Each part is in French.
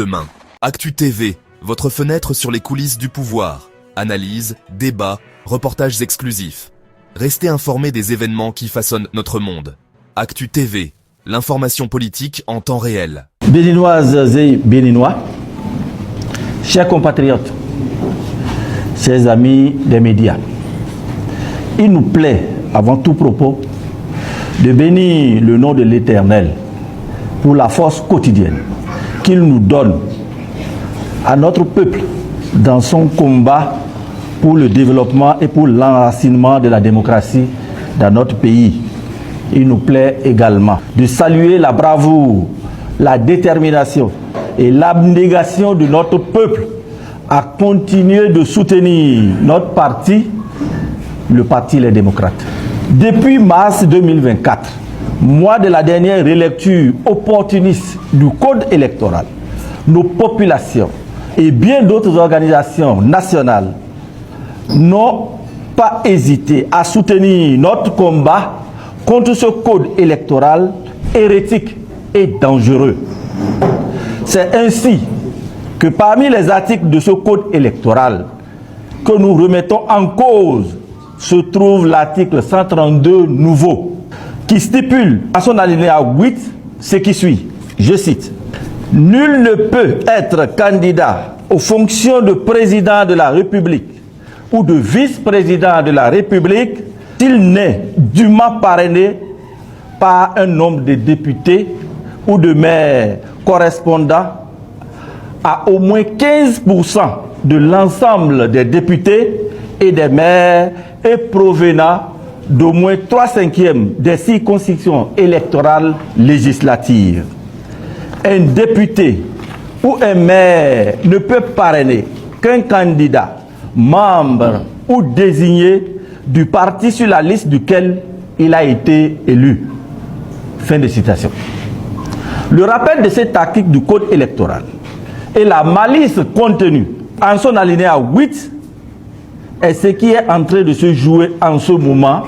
Demain, Actu TV, votre fenêtre sur les coulisses du pouvoir. Analyse, débats, reportages exclusifs. Restez informés des événements qui façonnent notre monde. Actu TV, l'information politique en temps réel. Béninoises et Béninois, chers compatriotes, chers amis des médias, il nous plaît, avant tout propos, de bénir le nom de l'Éternel pour la force quotidienne qu'il nous donne à notre peuple dans son combat pour le développement et pour l'enracinement de la démocratie dans notre pays. Il nous plaît également de saluer la bravoure, la détermination et l'abnégation de notre peuple à continuer de soutenir notre parti, le Parti Les Démocrates. Depuis mars 2024, mois de la dernière relecture opportuniste du Code électoral, nos populations et bien d'autres organisations nationales n'ont pas hésité à soutenir notre combat contre ce code électoral hérétique et dangereux. C'est ainsi que parmi les articles de ce code électoral que nous remettons en cause se trouve l'article 132 nouveau qui stipule à son alinéa 8 ce qui suit. Je cite: nul ne peut être candidat aux fonctions de président de la République ou de vice-président de la République s'il n'est dûment parrainé par un nombre de députés ou de maires correspondant à au moins 15% de l'ensemble des députés et des maires et provenant d'au moins 3/5 des circonscriptions électorales législatives. Un député ou un maire ne peut parrainer qu'un candidat, membre ou désigné du parti sur la liste duquel il a été élu. Fin de citation. Le rappel de cet article du Code électoral et la malice contenue en son alinéa 8 est ce qui est en train de se jouer en ce moment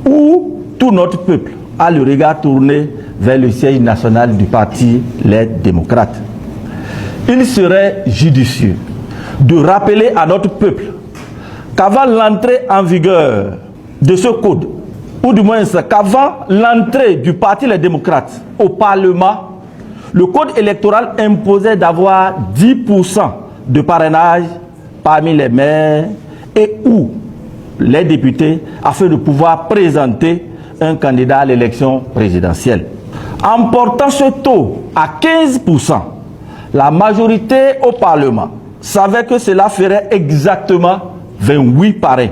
où tout notre peuple a le regard tourné vers le siège national du Parti Les Démocrates. Il serait judicieux de rappeler à notre peuple qu'avant l'entrée en vigueur de ce code, ou du moins qu'avant l'entrée du Parti Les Démocrates au Parlement, le code électoral imposait d'avoir 10% de parrainage parmi les maires et ou les députés afin de pouvoir présenter un candidat à l'élection présidentielle. En portant ce taux à 15%, la majorité au Parlement savait que cela ferait exactement 28 parrains,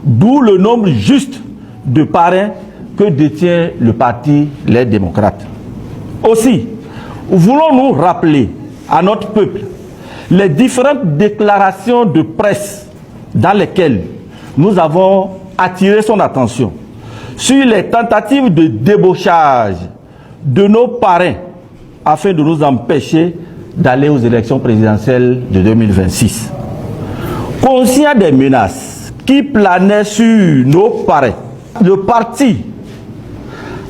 d'où le nombre juste de parrains que détient le Parti Les Démocrates. Aussi, voulons-nous rappeler à notre peuple les différentes déclarations de presse dans lesquelles nous avons attiré son attention sur les tentatives de débauchage de nos parrains afin de nous empêcher d'aller aux élections présidentielles de 2026. Conscient des menaces qui planaient sur nos parrains, le parti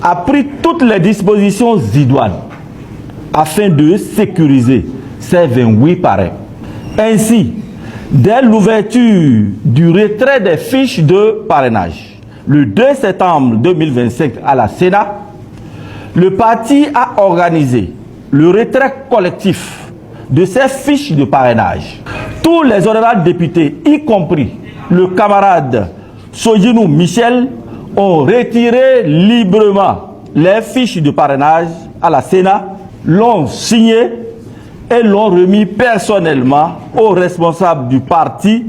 a pris toutes les dispositions idoines afin de sécuriser ces 28 parrains. Ainsi, dès l'ouverture du retrait des fiches de parrainage, le 2 septembre 2025 à la Sénat, le parti a organisé le retrait collectif de ces fiches de parrainage. Tous les honorables députés, y compris le camarade Sojinou Michel, ont retiré librement les fiches de parrainage à la Sénat, l'ont signé et l'ont remis personnellement aux responsables du parti,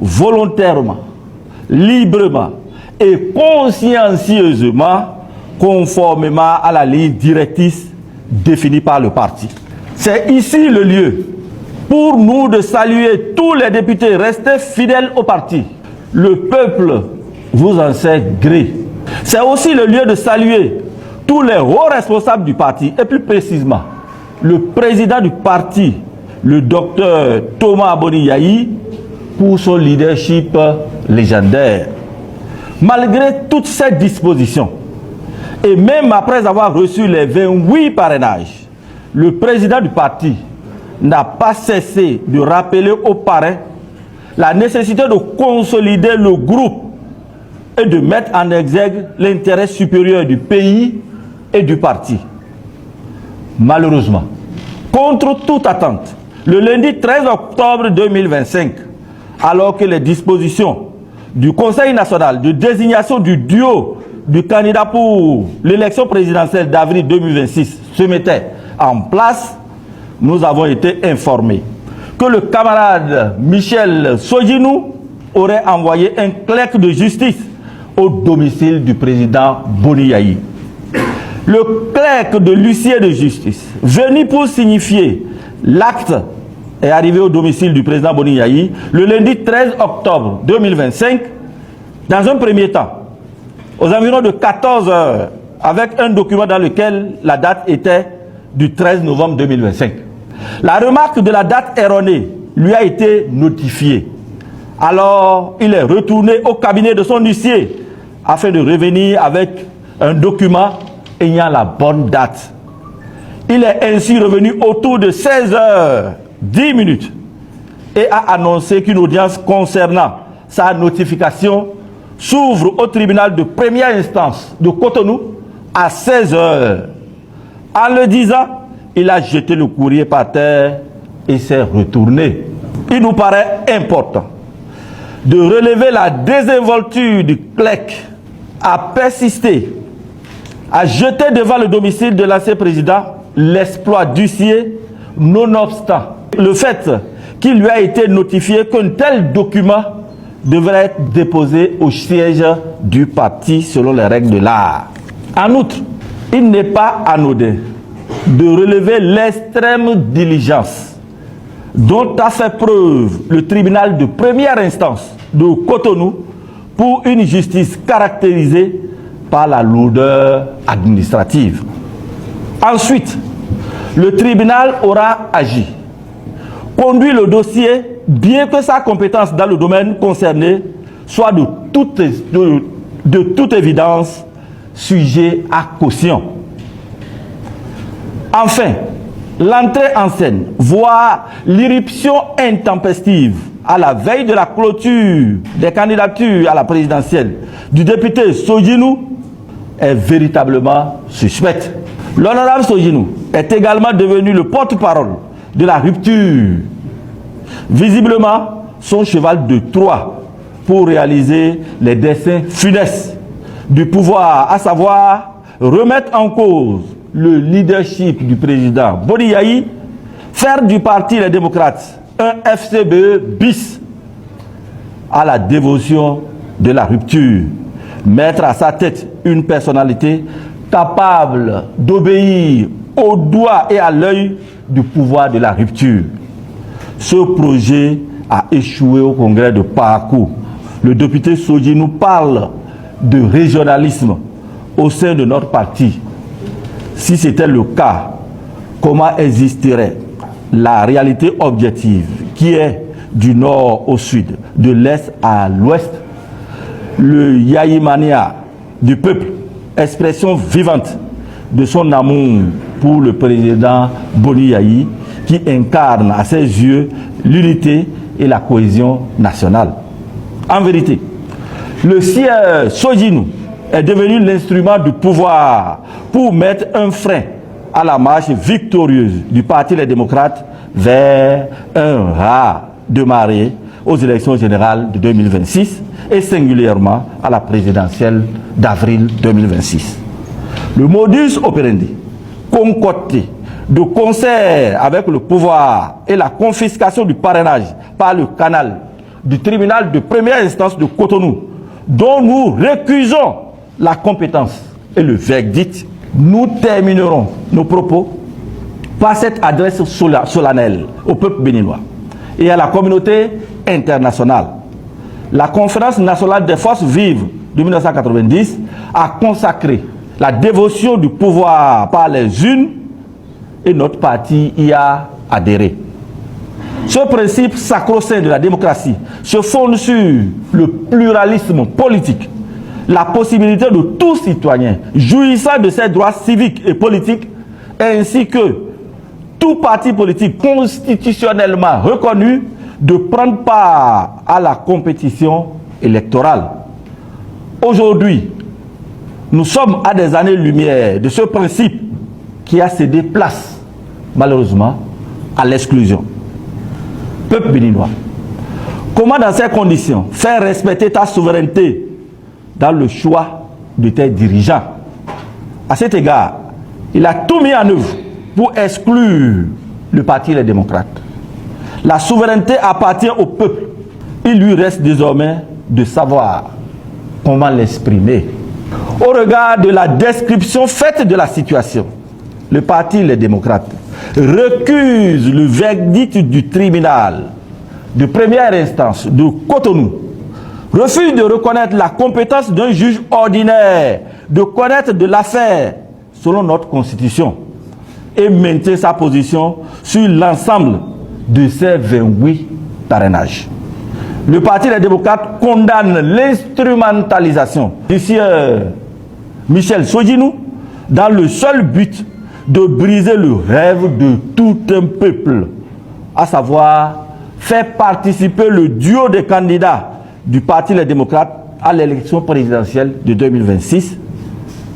volontairement, librement et consciencieusement, conformément à la ligne directrice définie par le parti. C'est ici le lieu pour nous de saluer tous les députés restés fidèles au parti. Le peuple vous en sait gré. C'est aussi le lieu de saluer tous les hauts responsables du parti, et plus précisément le président du parti, le docteur Thomas Aboni-Yahi, pour son leadership légendaire. Malgré toutes ces dispositions, et même après avoir reçu les 28 parrainages, le président du parti, n'a pas cessé de rappeler aux parrains la nécessité de consolider le groupe et de mettre en exergue l'intérêt supérieur du pays et du parti. Malheureusement, contre toute attente, le lundi 13 octobre 2025, alors que les dispositions du Conseil national de désignation du duo du candidat pour l'élection présidentielle d'avril 2026 se mettaient en place, nous avons été informés que le camarade Michel Sodjinou aurait envoyé un clerc de justice au domicile du président Boni Yayi. Le clerc de l'huissier de justice, venu pour signifier l'acte, est arrivé au domicile du président Boni Yayi le lundi 13 octobre 2025, dans un premier temps, aux environs de 14 heures, avec un document dans lequel la date était du 13 novembre 2025. La remarque de la date erronée lui a été notifiée. Alors, il est retourné au cabinet de son huissier afin de revenir avec un document ayant la bonne date. Il est ainsi revenu autour de 16h10 et a annoncé qu'une audience concernant sa notification s'ouvre au tribunal de première instance de Cotonou à 16h. En le disant, il a jeté le courrier par terre et s'est retourné. Il nous paraît important de relever la désinvolture du clerc à persister, à jeter devant le domicile de l'ancien président l'exploit d'huissier, nonobstant le fait qu'il lui a été notifié qu'un tel document devrait être déposé au siège du parti selon les règles de l'art. En outre, il n'est pas anodin de relever l'extrême diligence dont a fait preuve le tribunal de première instance de Cotonou pour une justice caractérisée par la lourdeur administrative. Ensuite, le tribunal aura agi, conduit le dossier, bien que sa compétence dans le domaine concerné soit de toute évidence sujet à caution. Enfin, l'entrée en scène, voire l'irruption intempestive à la veille de la clôture des candidatures à la présidentielle du député Sodjinou est véritablement suspecte. L'honorable Sodjinou est également devenu le porte-parole de la rupture. Visiblement, son cheval de Troie pour réaliser les desseins funestes du pouvoir, à savoir remettre en cause le leadership du président Boni Yayi, faire du parti Les Démocrates un FCBE bis à la dévotion de la rupture, mettre à sa tête une personnalité capable d'obéir au doigt et à l'œil du pouvoir de la rupture. Ce projet a échoué au congrès de Parakou. Le député Sodji nous parle de régionalisme au sein de notre parti. Si c'était le cas, comment existerait la réalité objective qui est du nord au sud, de l'est à l'ouest? Le Yaïmania du peuple, expression vivante de son amour pour le président Boni Yayi, qui incarne à ses yeux l'unité et la cohésion nationale. En vérité, le sieur Sodjinou est devenu l'instrument du pouvoir pour mettre un frein à la marche victorieuse du Parti Les Démocrates vers un raz de marée aux élections générales de 2026 et singulièrement à la présidentielle d'avril 2026. Le modus operandi concocté de concert avec le pouvoir et la confiscation du parrainage par le canal du tribunal de première instance de Cotonou, dont nous récusons la compétence et le verdict, nous terminerons nos propos par cette adresse solennelle au peuple béninois et à la communauté internationale. La Conférence nationale des forces vives de 1990 a consacré la dévotion du pouvoir par les unes et notre parti y a adhéré. Ce principe sacro-saint de la démocratie se fonde sur le pluralisme politique, la possibilité de tout citoyen jouissant de ses droits civiques et politiques, ainsi que tout parti politique constitutionnellement reconnu de prendre part à la compétition électorale. Aujourd'hui, nous sommes à des années-lumière de ce principe qui a cédé place, malheureusement, à l'exclusion. Peuple béninois, comment dans ces conditions faire respecter ta souveraineté dans le choix de tes dirigeants? À cet égard, il a tout mis en œuvre pour exclure le Parti Les Démocrates. La souveraineté appartient au peuple. Il lui reste désormais de savoir comment l'exprimer. Au regard de la description faite de la situation, le Parti Les Démocrates recuse le verdict du tribunal de première instance de Cotonou, refuse de reconnaître la compétence d'un juge ordinaire de connaître de l'affaire selon notre constitution et maintient sa position sur l'ensemble de ces 28 parrainages. Le Parti des démocrates condamne l'instrumentalisation du sieur Michel Sodjinou dans le seul but de briser le rêve de tout un peuple, à savoir faire participer le duo des candidats du Parti Les Démocrates à l'élection présidentielle de 2026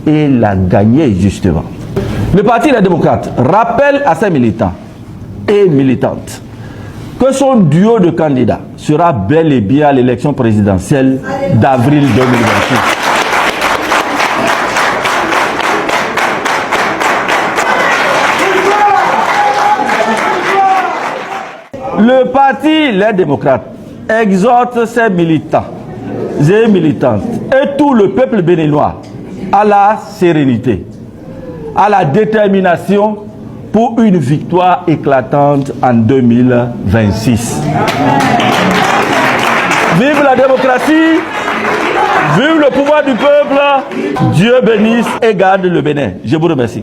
et la gagner justement. Le Parti Les Démocrates rappelle à ses militants et militantes que son duo de candidats sera bel et bien à l'élection présidentielle d'avril 2026. Le Parti Les Démocrates exhorte ses militants et militantes et tout le peuple béninois à la sérénité, à la détermination pour une victoire éclatante en 2026. Vive la démocratie, vive le pouvoir du peuple, Dieu bénisse et garde le Bénin. Je vous remercie.